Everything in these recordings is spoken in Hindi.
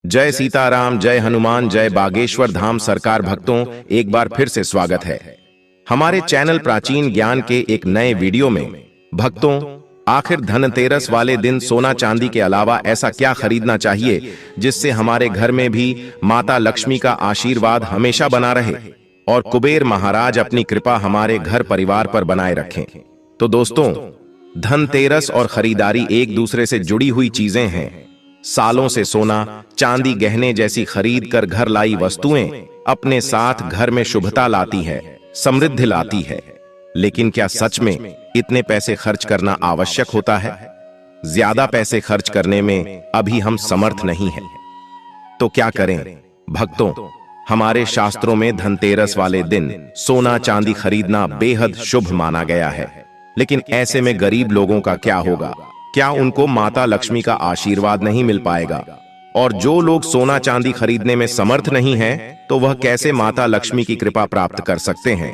जय सीताराम, जय हनुमान, जय बागेश्वर धाम सरकार भक्तों, एक बार फिर से स्वागत है हमारे चैनल प्राचीन ज्ञान के एक नए वीडियो में। भक्तों, आखिर धनतेरस वाले दिन सोना चांदी के अलावा ऐसा क्या खरीदना चाहिए जिससे हमारे घर में भी माता लक्ष्मी का आशीर्वाद हमेशा बना रहे और कुबेर महाराज अपनी कृपा हमारे घर परिवार पर बनाए रखें। तो दोस्तों, धनतेरस और खरीदारी एक दूसरे से जुड़ी हुई चीजें हैं। सालों से सोना चांदी गहने जैसी खरीद कर घर लाई वस्तुएं अपने साथ घर में शुभता लाती है, समृद्धि लाती है। लेकिन क्या सच में इतने पैसे खर्च करना आवश्यक होता है? ज्यादा पैसे खर्च करने में अभी हम समर्थ नहीं हैं। तो क्या करें? भक्तों, हमारे शास्त्रों में धनतेरस वाले दिन सोना चांदी खरीदना बेहद शुभ माना गया है। लेकिन ऐसे में गरीब लोगों का क्या होगा? क्या उनको माता लक्ष्मी का आशीर्वाद नहीं मिल पाएगा? और जो लोग सोना चांदी खरीदने में समर्थ नहीं हैं, तो वह कैसे माता लक्ष्मी की कृपा प्राप्त कर सकते हैं?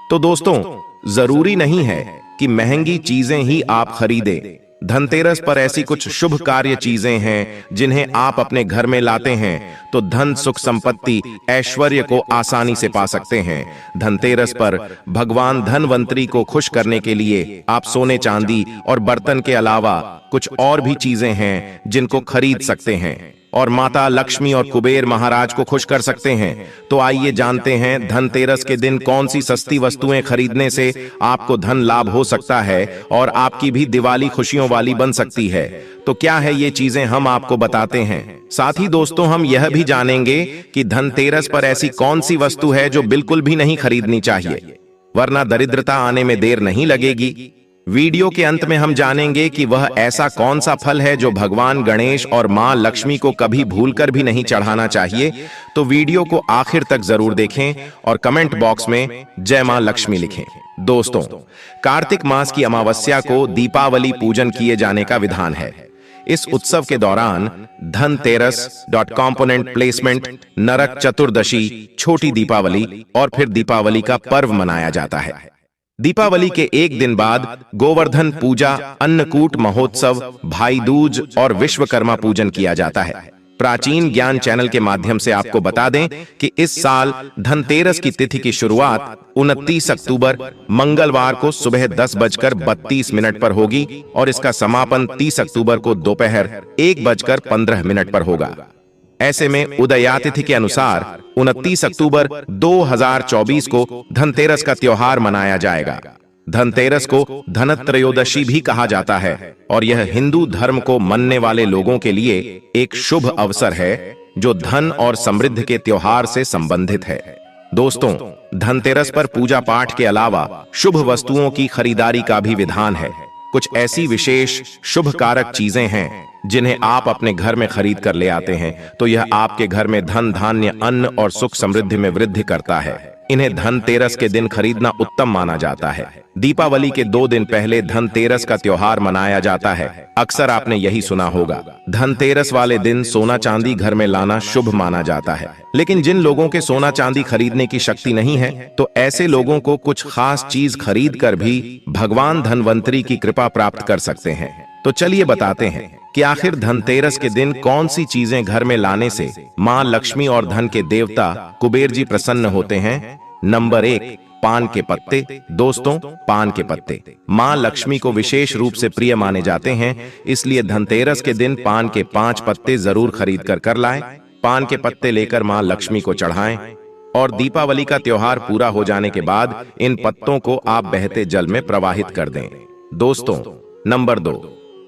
तो दोस्तों, जरूरी नहीं है कि महंगी चीजें ही आप खरीदें। धनतेरस पर ऐसी कुछ शुभ कार्य चीजें हैं जिन्हें आप अपने घर में लाते हैं तो धन, सुख, संपत्ति, ऐश्वर्य को आसानी से पा सकते हैं। धनतेरस पर भगवान धनवंतरी को खुश करने के लिए आप सोने चांदी और बर्तन के अलावा कुछ और भी चीजें हैं जिनको खरीद सकते हैं और माता लक्ष्मी और कुबेर महाराज को खुश कर सकते हैं। तो आइए जानते हैं धनतेरस के दिन कौन सी सस्ती वस्तुएं खरीदने से आपको धन लाभ हो सकता है और आपकी भी दिवाली खुशियों वाली बन सकती है। तो क्या है ये चीजें, हम आपको बताते हैं। साथ ही दोस्तों, हम यह भी जानेंगे कि धनतेरस पर ऐसी कौन सी वस्तु है जो बिल्कुल भी नहीं खरीदनी चाहिए, वरना दरिद्रता आने में देर नहीं लगेगी। वीडियो के अंत में हम जानेंगे कि वह ऐसा कौन सा फल है जो भगवान गणेश और मां लक्ष्मी को कभी भूलकर भी नहीं चढ़ाना चाहिए। तो वीडियो को आखिर तक जरूर देखें और कमेंट बॉक्स में जय मां लक्ष्मी लिखें। दोस्तों, कार्तिक मास की अमावस्या को दीपावली पूजन किए जाने का विधान है। इस उत्सव के दौरान धनतेरस, कंपोनेंट प्लेसमेंट, नरक चतुर्दशी, छोटी दीपावली और फिर दीपावली का पर्व मनाया जाता है। दीपावली के एक दिन बाद गोवर्धन पूजा, अन्नकूट महोत्सव, भाई दूज और विश्वकर्मा पूजन किया जाता है। प्राचीन ज्ञान चैनल के माध्यम से आपको बता दें कि इस साल धनतेरस की तिथि की शुरुआत 29 अक्टूबर मंगलवार को सुबह 10:32 पर होगी और इसका समापन 30 अक्टूबर को दोपहर 1:15 पर होगा। ऐसे में उदयातिथि के अनुसार 29 अक्टूबर 2024 को धनतेरस का त्योहार मनाया जाएगा। धनतेरस को धनत्रयोदशी भी कहा जाता है और यह हिंदू धर्म को मानने वाले लोगों के लिए एक शुभ अवसर है जो धन और समृद्धि के त्योहार से संबंधित है। दोस्तों, धनतेरस पर पूजा पाठ के अलावा शुभ वस्तुओं की खरीदारी का भी विधान है। कुछ ऐसी विशेष शुभ कारक चीजें हैं जिन्हें आप अपने घर में खरीद कर ले आते हैं तो यह आपके घर में धन, धान्य, अन्न और सुख समृद्धि में वृद्धि करता है। इन्हें धनतेरस के दिन खरीदना उत्तम माना जाता है। दीपावली के 2 दिन पहले धनतेरस का त्योहार मनाया जाता है। अक्सर आपने यही सुना होगा, धनतेरस वाले दिन सोना चांदी घर में लाना शुभ माना जाता है। लेकिन जिन लोगों के सोना चांदी खरीदने की शक्ति नहीं है, तो ऐसे लोगों को कुछ खास चीज खरीद कर भी भगवान धनवंतरी की कृपा प्राप्त कर सकते हैं। तो चलिए बताते हैं कि आखिर धनतेरस के दिन कौन सी चीजें घर में लाने से मां लक्ष्मी और धन के देवता कुबेर जी प्रसन्न होते हैं। नंबर 1, पान के पत्ते। दोस्तों, पान के पत्ते मां लक्ष्मी को विशेष रूप से प्रिय माने जाते हैं, इसलिए धनतेरस के दिन पान के 5 पत्ते जरूर खरीद कर लाएं। पान के पत्ते लेकर मां लक्ष्मी को चढ़ाएं और दीपावली का त्योहार पूरा हो जाने के बाद इन पत्तों को आप बहते जल में प्रवाहित कर दें। दोस्तों, नंबर 2,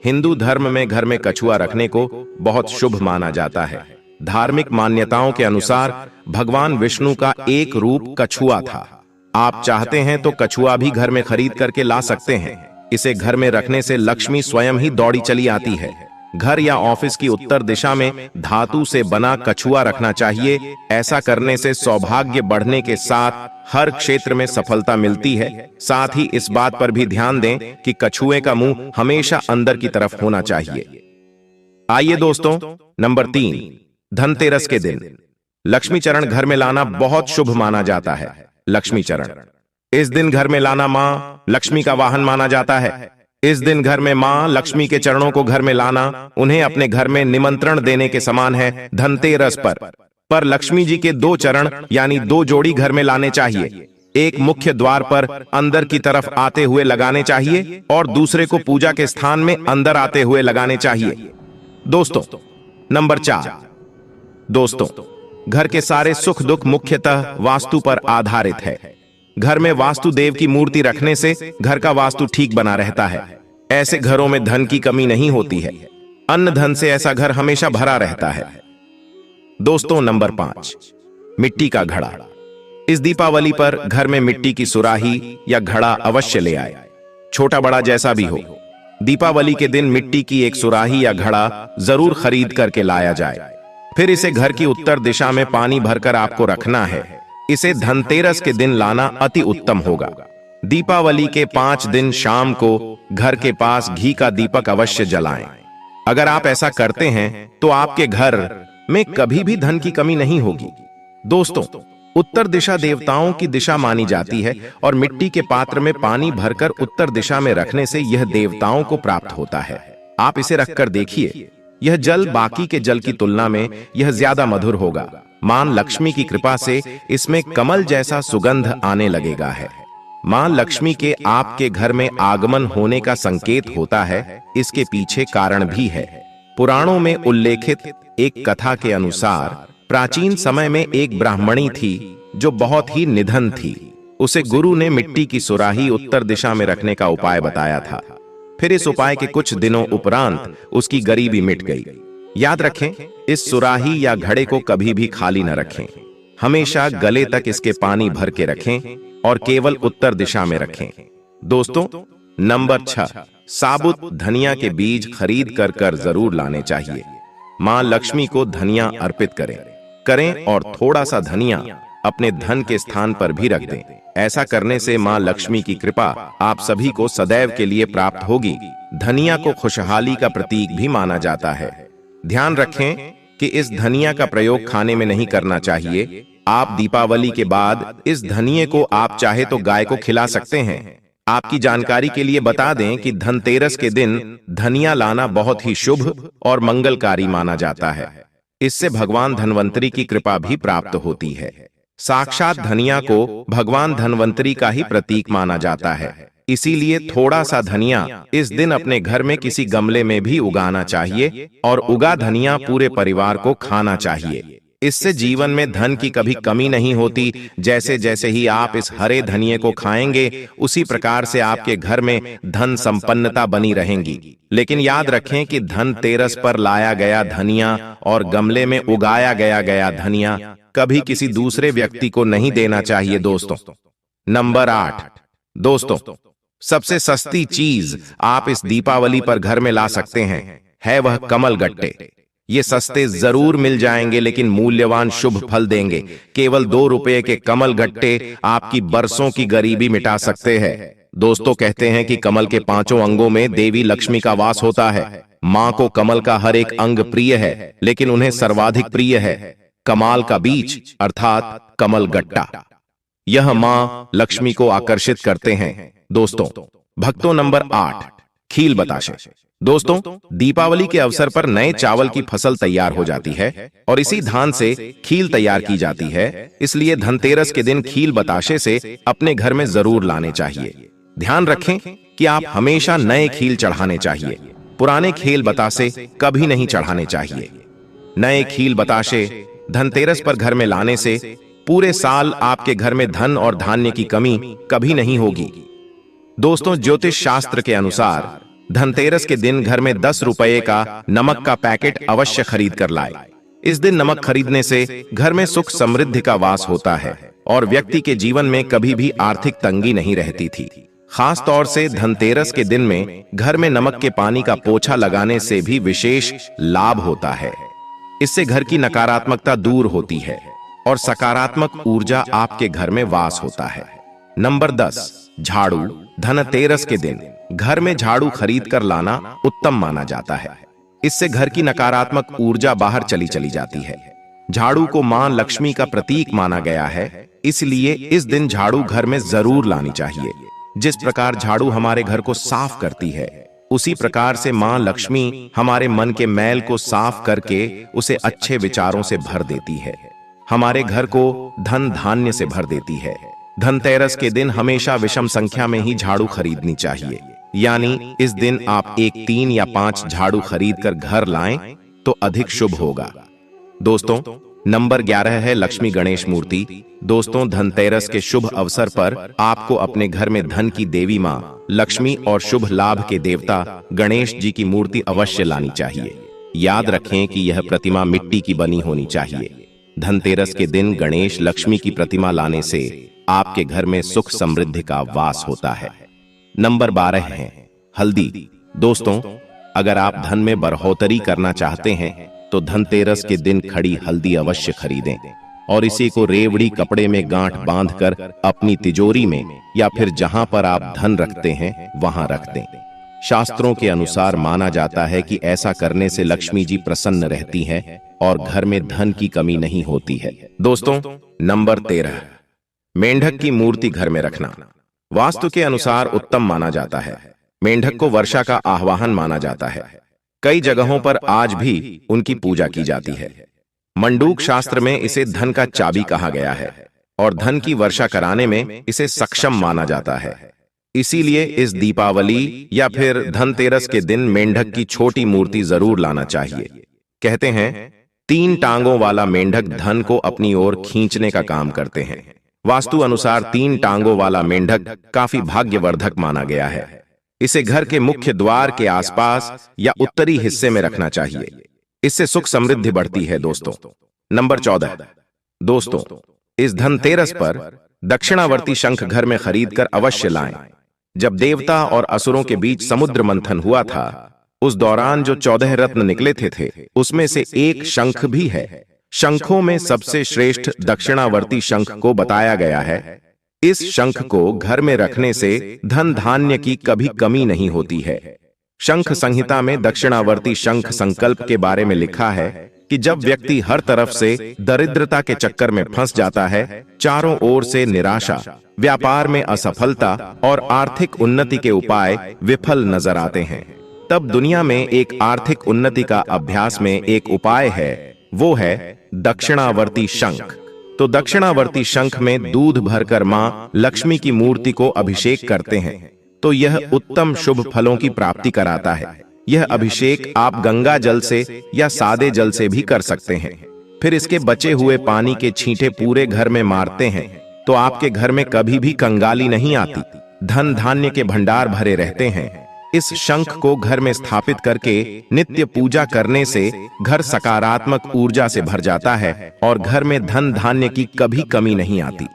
हिंदू धर्म में घर में कछुआ रखने को बहुत शुभ माना जाता है। धार्मिक मान्यताओं के अनुसार भगवान विष्णु का एक रूप कछुआ था। आप चाहते हैं तो कछुआ भी घर में खरीद करके ला सकते हैं। इसे घर में रखने से लक्ष्मी स्वयं ही दौड़ी चली आती है। घर या ऑफिस की उत्तर दिशा में धातु से बना कछुआ रखना चाहिए। ऐसा करने से सौभाग्य बढ़ने के साथ हर क्षेत्र में सफलता मिलती है। साथ ही इस बात पर भी ध्यान दें कि कछुए का मुंह हमेशा अंदर की तरफ होना चाहिए। आइए दोस्तों, नंबर 3, धनतेरस के दिन लक्ष्मी चरण घर में लाना बहुत शुभ माना जाता है। लक्ष्मी चरण इस दिन घर में लाना मां लक्ष्मी का वाहन माना जाता है। इस दिन घर में मां लक्ष्मी के चरणों को घर में लाना उन्हें अपने घर में निमंत्रण देने के समान है। धनतेरस पर लक्ष्मी जी के 2 चरण यानी 2 जोड़ी घर में लाने चाहिए। एक मुख्य द्वार पर अंदर की तरफ आते हुए लगाने चाहिए और दूसरे को पूजा के स्थान में अंदर आते हुए लगाने चाहिए। दोस्तों, नंबर 4, दोस्तों, घर के सारे सुख दुख मुख्यतः वास्तु पर आधारित है। घर में वास्तु देव की मूर्ति रखने से घर का वास्तु ठीक बना रहता है। ऐसे घरों में धन की कमी नहीं होती है। अन्न धन से ऐसा घर हमेशा भरा रहता है। दोस्तों, नंबर 5, मिट्टी का घड़ा। इस दीपावली पर घर में मिट्टी की सुराही या घड़ा अवश्य ले आए, छोटा बड़ा जैसा भी हो। दीपावली के दिन मिट्टी की एक सुराही या घड़ा जरूर खरीद करके लाया जाए। फिर इसे घर की उत्तर दिशा में पानी भरकर आपको रखना है। इसे धनतेरस के दिन लाना अति उत्तम होगा। दीपावली के 5 दिन शाम को घर के पास घी का दीपक अवश्य जलाएं। अगर आप ऐसा करते हैं तो आपके घर में कभी भी धन की कमी नहीं होगी। दोस्तों, उत्तर दिशा देवताओं की दिशा मानी जाती है और मिट्टी के पात्र में पानी भरकर उत्तर दिशा में रखने से यह देवताओं को प्राप्त होता है। आप इसे रखकर देखिए, यह जल बाकी के जल की तुलना में यह ज्यादा मधुर होगा। मां लक्ष्मी की कृपा से इसमें कमल जैसा सुगंध आने लगेगा है। मां लक्ष्मी के आपके घर में आगमन होने का संकेत होता है। इसके पीछे कारण भी है। पुराणों में उल्लेखित एक कथा के अनुसार प्राचीन समय में एक ब्राह्मणी थी जो बहुत ही निधन थी। उसे गुरु ने मिट्टी की सुराही उत्तर दिशा में रखने का उपाय बताया था। फिर इस उपाय के कुछ दिनों उपरांत उसकी गरीबी मिट गई। याद रखें, इस सुराही या घड़े को कभी भी खाली न रखें। हमेशा गले तक इसके पानी भर के रखें और केवल उत्तर दिशा में रखें। दोस्तों, नंबर 6, साबुत धनिया के बीज खरीद कर जरूर लाने चाहिए। मां लक्ष्मी को धनिया अर्पित करें और थोड़ा सा धनिया अपने धन के स्थान पर भी रख दें। ऐसा करने से मां लक्ष्मी की कृपा आप सभी को सदैव के लिए प्राप्त होगी। धनिया को खुशहाली का प्रतीक भी माना जाता है। ध्यान रखें कि इस धनिया का प्रयोग खाने में नहीं करना चाहिए। आप दीपावली के बाद इस धनिये को आप चाहे तो गाय को खिला सकते हैं। आपकी जानकारी के लिए बता दें कि धनतेरस के दिन धनिया लाना बहुत ही शुभ और मंगलकारी माना जाता है। इससे भगवान धनवंतरी की कृपा भी प्राप्त होती है। साक्षात धनिया को भगवान धनवंतरी का ही प्रतीक माना जाता है। इसीलिए थोड़ा सा धनिया इस दिन अपने घर में किसी गमले में भी उगाना चाहिए और उगा धनिया पूरे परिवार को खाना चाहिए। इससे जीवन में धन की कभी कमी नहीं होती। जैसे जैसे ही आप इस हरे धनिये को खाएंगे, उसी प्रकार से आपके घर में धन संपन्नता बनी रहेंगी। लेकिन याद रखें कि धनतेरस पर लाया गया धनिया और गमले में उगाया गया धनिया कभी किसी दूसरे व्यक्ति को नहीं देना चाहिए। दोस्तों, नंबर 8, दोस्तों, सबसे सस्ती चीज आप इस दीपावली पर घर में ला सकते हैं है वह कमल गट्टे। ये सस्ते जरूर मिल जाएंगे लेकिन मूल्यवान शुभ फल देंगे। केवल 2 रुपए के कमल गट्टे आपकी बरसों की गरीबी मिटा सकते हैं। दोस्तों, कहते हैं कि कमल के 5 अंगों में देवी लक्ष्मी का वास होता है। मां को कमल का हर एक अंग प्रिय है, लेकिन उन्हें सर्वाधिक प्रिय है कमाल का बीज अर्थात कमल गट्टा। यह मां लक्ष्मी को आकर्षित करते हैं। दोस्तों, भक्तों, नंबर 8, खील बताशे। दोस्तों, दीपावली के अवसर पर नए चावल की फसल तैयार हो जाती है और इसी धान से खील तैयार की जाती है। इसलिए धनतेरस के दिन खील बताशे से अपने घर में जरूर लाने चाहिए। ध्यान रखें कि आप हमेशा नए खील चढ़ाने चाहिए। पुराने खील बताशे कभी नहीं चढ़ाने चाहिए। नए खील बताशे धनतेरस पर घर में लाने से पूरे साल आपके घर में धन और धान्य की कमी कभी नहीं होगी। दोस्तों, ज्योतिष शास्त्र के अनुसार धनतेरस के दिन घर में 10 रुपए का नमक का पैकेट अवश्य खरीद कर लाए। इस दिन नमक खरीदने से घर में सुख समृद्धि का वास होता है और व्यक्ति के जीवन में कभी भी आर्थिक तंगी नहीं रहती थी। खास तौर से धनतेरस के दिन में घर में नमक के पानी का पोछा लगाने से भी विशेष लाभ होता है। इससे घर की नकारात्मकता दूर होती है और सकारात्मक ऊर्जा आपके घर में वास होता है। नंबर 10, झाड़ू। धनतेरस के दिन घर में झाड़ू खरीद कर लाना उत्तम माना जाता है। इससे घर की नकारात्मक ऊर्जा बाहर चली जाती है। झाड़ू को मां लक्ष्मी का प्रतीक माना गया है, इसलिए इस दिन झाड़ू घर में जरूर लानी चाहिए। जिस प्रकार झाड़ू हमारे घर को साफ करती है, उसी प्रकार से मां लक्ष्मी हमारे मन के मैल को साफ करके उसे अच्छे विचारों से भर देती है, हमारे घर को धन धान्य से भर देती है। धनतेरस के दिन हमेशा विषम संख्या में ही झाड़ू खरीदनी चाहिए, यानी इस दिन आप 1, 3 या 5 झाड़ू खरीद कर घर लाएं तो अधिक शुभ होगा। दोस्तों, नंबर 11 है लक्ष्मी गणेश मूर्ति। दोस्तों, धनतेरस के शुभ अवसर पर आपको अपने घर में धन की देवी मां लक्ष्मी और शुभ लाभ के देवता गणेश जी की मूर्ति अवश्य लानी चाहिए। याद रखें कि यह प्रतिमा मिट्टी की बनी होनी चाहिए। धनतेरस के दिन गणेश लक्ष्मी की प्रतिमा लाने से आपके घर में सुख समृद्धि का वास होता है। नंबर 12 है हल्दी। दोस्तों, अगर आप धन में बढ़ोतरी करना चाहते हैं तो धनतेरस के दिन खड़ी हल्दी अवश्य खरीदें और इसी को रेवड़ी कपड़े में गांठ बांधकर अपनी तिजोरी में या फिर जहां पर आप धन रखते हैं वहां रख दें। शास्त्रों के अनुसार माना जाता है कि ऐसा करने से लक्ष्मी जी प्रसन्न रहती हैं और घर में धन की कमी नहीं होती है। दोस्तों, नंबर 13 मेंढक की मूर्ति घर में रखना वास्तु के अनुसार उत्तम माना जाता है। मेंढक को वर्षा का आह्वान माना जाता है। कई जगहों पर आज भी उनकी पूजा की जाती है। मंडूक शास्त्र में इसे धन का चाबी कहा गया है और धन की वर्षा कराने में इसे सक्षम माना जाता है। इसीलिए इस दीपावली या फिर धनतेरस के दिन मेंढक की छोटी मूर्ति जरूर लाना चाहिए। कहते हैं 3 टांगों वाला मेंढक धन को अपनी ओर खींचने का काम करते हैं। वास्तु अनुसार 3 टांगों वाला मेंढक काफी भाग्यवर्धक माना गया है। इसे घर के मुख्य द्वार के आसपास या उत्तरी हिस्से में रखना चाहिए। इससे सुख समृद्धि बढ़ती है। दोस्तों, नंबर 14 दोस्तों, इस धनतेरस पर दक्षिणावर्ती शंख घर में खरीदकर अवश्य लाएं। जब देवता और असुरों के बीच समुद्र मंथन हुआ था, उस दौरान जो 14 रत्न निकले थे उसमें से एक शंख भी है। शंखों में सबसे श्रेष्ठ दक्षिणावर्ती शंख को बताया गया है। इस शंख को घर में रखने से धन धान्य की कभी कमी नहीं होती है। शंख संहिता में दक्षिणावर्ती शंख संकल्प के बारे में लिखा है कि जब व्यक्ति हर तरफ से दरिद्रता के चक्कर में फंस जाता है, चारों ओर से निराशा, व्यापार में असफलता और आर्थिक उन्नति के उपाय विफल नजर आते हैं, तब दुनिया में एक आर्थिक उन्नति का अभ्यास में एक उपाय है, वो है दक्षिणावर्ती शंख। तो दक्षिणावर्ती शंख में दूध भरकर मां लक्ष्मी की मूर्ति को अभिषेक करते हैं तो यह उत्तम शुभ फलों की प्राप्ति कराता है। यह अभिषेक आप गंगा जल से या सादे जल से भी कर सकते हैं। फिर इसके बचे हुए पानी के छींटे पूरे घर में मारते हैं तो आपके घर में कभी भी कंगाली नहीं आती, धन धान्य के भंडार भरे रहते हैं। इस शंख को घर में स्थापित करके नित्य पूजा करने से घर सकारात्मक ऊर्जा से भर जाता है और घर में धन धान्य की कभी कमी नहीं आती।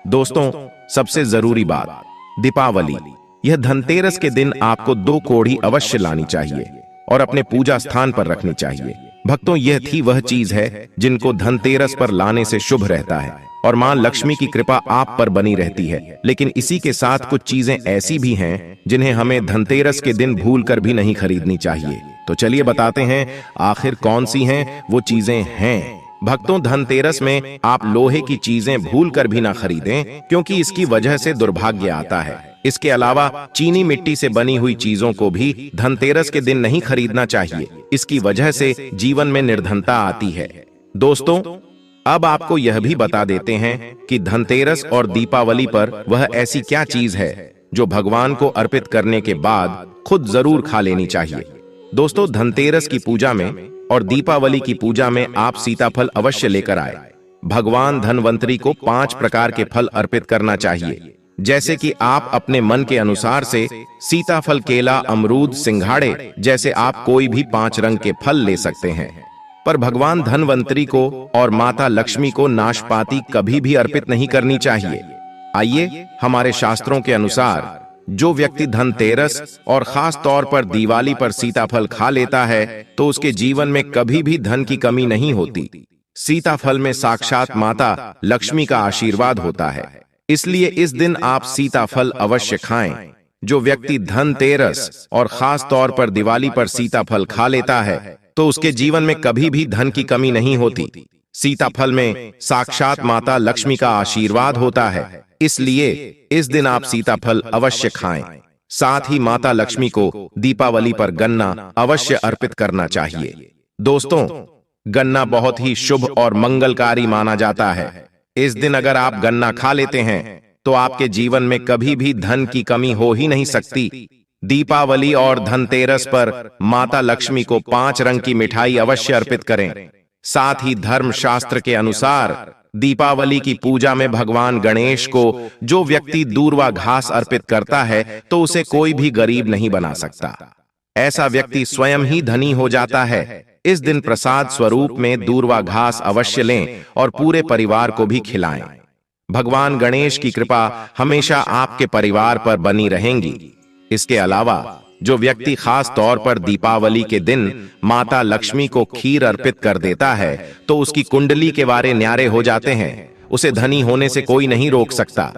दोस्तों, सबसे जरूरी बात, दीपावली। यह धनतेरस के दिन आपको 2 कोढ़ी अवश्य लानी चाहिए और अपने पूजा स्थान पर रखनी चाहिए। भक्तों, यह थी वह चीज है जिनको धनतेरस पर लाने से शुभ रहता है और मां लक्ष्मी की कृपा आप पर बनी रहती है। लेकिन इसी के साथ कुछ चीजें ऐसी भी हैं जिन्हें हमें धनतेरस के दिन भूलकर भी नहीं खरीदनी चाहिए। तो चलिए बताते हैं आखिर कौन सी हैं वो चीजें हैं। भक्तों, धनतेरस में आप लोहे की चीजें भूलकर भी ना खरीदें क्योंकि इसकी वजह से दुर्भाग्य आता है। इसके अलावा चीनी मिट्टी से बनी हुई चीजों को भी धनतेरस के दिन नहीं खरीदना चाहिए। इसकी वजह से जीवन में निर्धनता आती है। दोस्तों, अब आपको यह भी बता देते हैं कि धनतेरस और दीपावली पर वह ऐसी क्या चीज है जो भगवान को अर्पित करने के बाद खुद जरूर खा लेनी चाहिए। दोस्तों, धनतेरस की पूजा में और दीपावली की पूजा में आप सीताफल अवश्य लेकर आए। भगवान धनवंतरी को 5 प्रकार के फल अर्पित करना चाहिए, जैसे कि आप अपने मन के अनुसार से सीताफल, केला, अमरूद, सिंघाड़े जैसे आप कोई भी 5 रंग के फल ले सकते हैं। पर भगवान धनवंतरी को और माता लक्ष्मी को नाशपाती कभी भी अर्पित नहीं करनी चाहिए। आइए, हमारे शास्त्रों के अनुसार जो व्यक्ति धनतेरस और खास तौर पर दिवाली पर सीताफल खा लेता है तो उसके जीवन में कभी भी धन की कमी नहीं होती। सीताफल में साक्षात माता लक्ष्मी का आशीर्वाद होता है, इसलिए इस दिन आप सीताफल अवश्य खाएं। जो व्यक्ति धनतेरस और खास तौर पर दिवाली पर सीताफल खा लेता है तो उसके जीवन में कभी भी धन की कमी नहीं होती। सीताफल में साक्षात माता लक्ष्मी का आशीर्वाद होता है, इसलिए इस दिन आप सीताफल अवश्य खाएं। साथ ही माता लक्ष्मी को दीपावली पर गन्ना अवश्य अर्पित करना चाहिए। दोस्तों, गन्ना बहुत ही शुभ और मंगलकारी माना जाता है। इस दिन अगर आप गन्ना खा लेते हैं तो आपके जीवन में कभी भी धन की कमी हो ही नहीं सकती। दीपावली और धनतेरस पर माता लक्ष्मी को 5 रंग की मिठाई अवश्य अर्पित करें। साथ ही धर्म शास्त्र के अनुसार दीपावली की पूजा में भगवान गणेश को जो व्यक्ति दूर्वा घास अर्पित करता है तो उसे कोई भी गरीब नहीं बना सकता। ऐसा व्यक्ति स्वयं ही धनी हो जाता है। इस दिन प्रसाद स्वरूप में दूर्वा घास अवश्य लें और पूरे परिवार को भी खिलाएं। भगवान गणेश की कृपा हमेशा आपके परिवार पर बनी रहेंगी। इसके अलावा जो व्यक्ति खास तौर पर दीपावली के दिन माता लक्ष्मी को खीर अर्पित कर देता है तो उसकी कुंडली के वारे न्यारे हो जाते हैं। उसे धनी होने से कोई नहीं रोक सकता।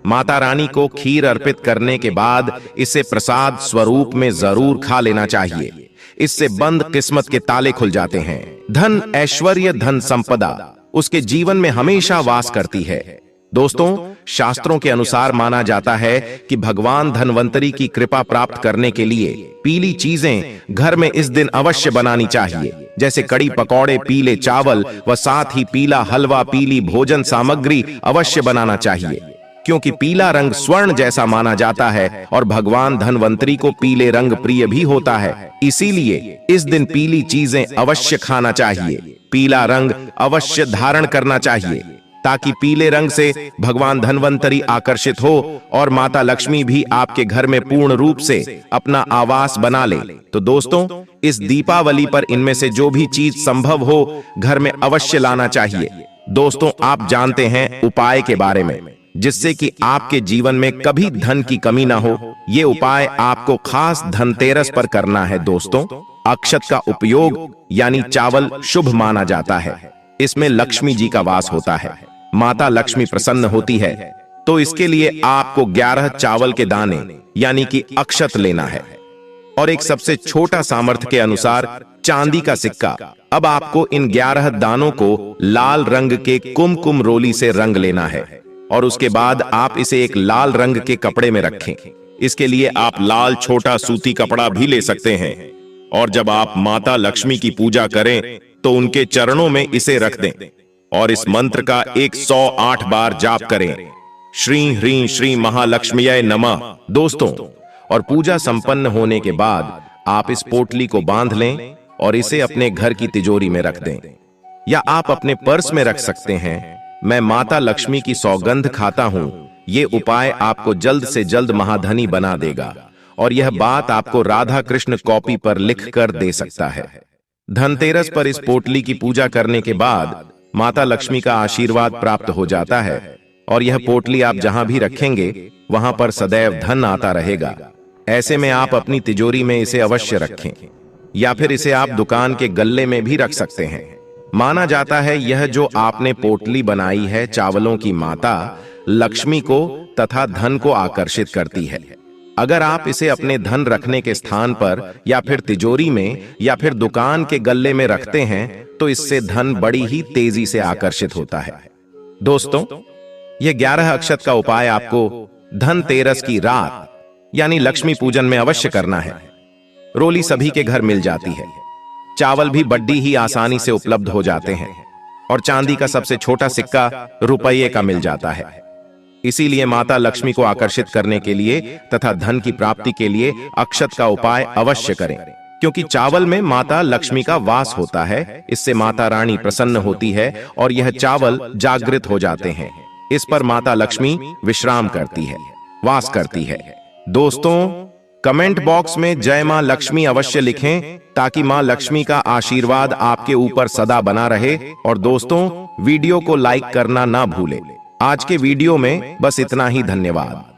माता रानी को खीर अर्पित करने के बाद इसे प्रसाद स्वरूप में जरूर खा लेना चाहिए। इससे बंद किस्मत के ताले खुल जाते हैं। धन, ऐश्वर्य, धन संपदा उसके जीवन में हमेशा वास करती है। दोस्तों, शास्त्रों के अनुसार माना जाता है कि भगवान धनवंतरी की कृपा प्राप्त करने के लिए पीली चीजें घर में इस दिन अवश्य बनानी चाहिए, जैसे कड़ी पकौड़े, पीले चावल व साथ ही पीला हलवा, पीली भोजन सामग्री अवश्य बनाना चाहिए, क्योंकि पीला रंग स्वर्ण जैसा माना जाता है और भगवान धनवंतरी को पीले रंग प्रिय भी होता है। इसीलिए इस दिन पीली चीजें अवश्य खाना चाहिए, पीला रंग अवश्य धारण करना चाहिए, ताकि पीले रंग से भगवान धनवंतरी आकर्षित हो और माता लक्ष्मी भी आपके घर में पूर्ण रूप से अपना आवास बना ले। तो दोस्तों, इस दीपावली पर इनमें से जो भी चीज संभव हो घर में अवश्य लाना चाहिए। दोस्तों, आप जानते हैं उपाय के बारे में, जिससे कि आपके जीवन में कभी धन की कमी ना हो। ये उपाय आपको खास धनतेरस पर करना है। दोस्तों, अक्षत का उपयोग यानी चावल शुभ माना जाता है। इसमें लक्ष्मी जी का वास होता है, माता लक्ष्मी प्रसन्न होती है। तो इसके लिए आपको 11 चावल के दाने यानी कि अक्षत लेना है और एक सबसे छोटा सामर्थ्य के अनुसार चांदी का सिक्का। अब आपको इन 11 दानों को लाल रंग के कुमकुम रोली से रंग लेना है और उसके बाद आप इसे एक लाल रंग के कपड़े में रखें। इसके लिए आप लाल छोटा सूती कपड़ा भी ले सकते हैं और जब आप माता लक्ष्मी की पूजा करें तो उनके चरणों में इसे रख दें और इस मंत्र का 108 बार जाप करें, श्री ह्रीं श्री महालक्ष्मीये नमः। दोस्तों, और पूजा संपन्न होने के बाद आप इस पोटली को बांध लें और इसे अपने घर की तिजोरी में रख दें या आप अपने पर्स में रख सकते हैं। मैं माता लक्ष्मी की सौगंध खाता हूं, ये उपाय आपको जल्द से जल्द महाधनी बना देगा और यह बात आपको राधा कृष्ण कॉपी पर लिख कर दे सकता है। धनतेरस पर इस पोटली की पूजा करने के बाद माता लक्ष्मी का आशीर्वाद प्राप्त हो जाता है और यह पोटली आप जहां भी रखेंगे वहां पर सदैव धन आता रहेगा। ऐसे में आप अपनी तिजोरी में इसे अवश्य रखें या फिर इसे आप दुकान के गल्ले में भी रख सकते हैं। माना जाता है यह जो आपने पोटली बनाई है चावलों की माता लक्ष्मी को तथा धन को आकर्षित करती है। अगर आप इसे अपने धन रखने के स्थान पर या फिर तिजोरी में या फिर दुकान के गल्ले में रखते हैं तो इससे धन बड़ी ही तेजी से आकर्षित होता है। दोस्तों, यह 11 अक्षत का उपाय आपको धनतेरस की रात यानी लक्ष्मी पूजन में अवश्य करना है। रोली सभी के घर मिल जाती है, चावल भी बड्डी ही आसानी से उपलब्ध हो जाते हैं और चांदी का सबसे छोटा सिक्का रुपये का मिल जाता है। इसीलिए माता लक्ष्मी को आकर्षित करने के लिए तथा धन की प्राप्ति के लिए अक्षत का उपाय अवश्य करें, क्योंकि चावल में माता लक्ष्मी का वास होता है। इससे माता रानी प्रसन्न होती है और यह चावल जागृत हो जाते हैं। इस पर माता लक्ष्मी विश्राम करती है, वास करती है। दोस्तों, कमेंट बॉक्स में जय मां लक्ष्मी अवश्य लिखें ताकि मां लक्ष्मी का आशीर्वाद आपके ऊपर सदा बना रहे। और दोस्तों, वीडियो को लाइक करना ना भूलें। आज के वीडियो में बस इतना ही। धन्यवाद।